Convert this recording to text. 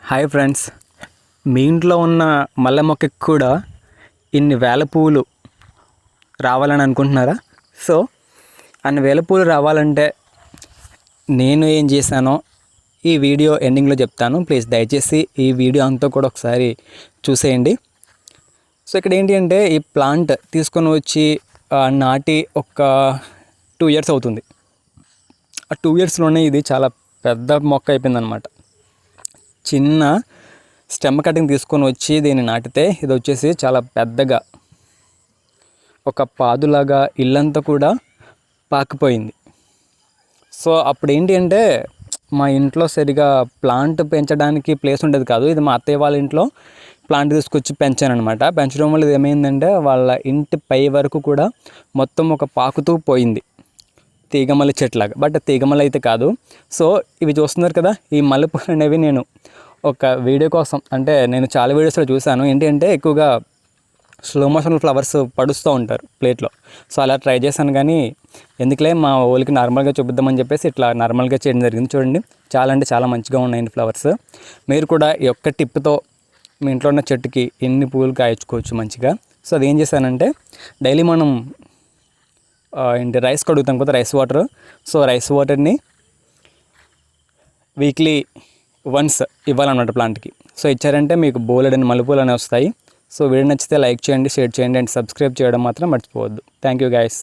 Hi friends, మీ ఇంట్లో ఉన్న మల్లె మొక్కకి కూడా ఇన్ని వేల పువ్వులు రావాలని అనుకుంటున్నారా? సో అన్ని వేల పువ్వులు రావాలంటే నేను ఏం చేశానో ఈ వీడియో ఎండింగ్లో చెప్తాను. ప్లీజ్ దయచేసి ఈ వీడియో అంతా కూడా ఒకసారి చూసేయండి. సో ఇక్కడ ఏంటి అంటే ఈ ప్లాంట్ తీసుకొని వచ్చి నాటి ఒక 2 years అవుతుంది. ఆ 2 yearsలోనే ఇది చాలా పెద్ద మొక్క అయిపోయిందనమాట. చిన్న స్టెమ్ కటింగ్ తీసుకొని వచ్చి దీన్ని నాటితే ఇది వచ్చేసి చాలా పెద్దగా ఒక పాదులాగా ఇల్లంతా కూడా పాకిపోయింది. సో అప్పుడు ఏంటి అంటే మా ఇంట్లో సరిగా ప్లాంట్ పెంచడానికి ప్లేస్ ఉండేది కాదు. ఇది మా అత్తయ్య వాళ్ళ ఇంట్లో ప్లాంట్ తీసుకొచ్చి పెంచాను అనమాట. పెంచడం వల్ల ఇది ఏమైందంటే వాళ్ళ ఇంటి పై వరకు కూడా మొత్తం ఒక పాకుతూ పోయింది, తీగమల్లి చెట్లాగా. బట్ తీగమల్లి అయితే కాదు. సో ఇవి చూస్తున్నారు కదా, ఈ మల్లెపూలు అనేవి నేను ఒక వీడియో కోసం, అంటే నేను చాలా వీడియోస్లో చూశాను. ఏంటి అంటే ఎక్కువగా స్లో మోషన్ ఫ్లవర్స్ పడుస్తూ ఉంటారు ప్లేట్లో. సో అలా ట్రై చేశాను, కానీ ఎందుకులే మా ఓలికి నార్మల్గా చూపిద్దామని చెప్పేసి ఇట్లా నార్మల్గా చేయడం జరిగింది. చూడండి, చాలా అంటే చాలా మంచిగా ఉన్నాయండి ఫ్లవర్స్. మీరు కూడా ఈ ఒక్క టిప్తో మీ ఇంట్లో ఉన్న చెట్టుకి ఎన్ని పువ్వులు కాయచుకోవచ్చు మంచిగా. సో అదేం చేశానంటే డైలీ మనం ఏంటి రైస్ కడుగుతాం కదా, రైస్ వాటర్. సో రైస్ వాటర్ని వీక్లీ వన్స్ ఇవ్వాలన్నమాట ప్లాంట్కి. సో ఇచ్చారంటే మీకు బోలెడని మల్లెపూలు అనేవి వస్తాయి. సో వీడియో నచ్చితే లైక్ చేయండి, షేర్ చేయండి అండ్ సబ్స్క్రైబ్ చేయడం మాత్రం మర్చిపోవద్దు. Thank you guys.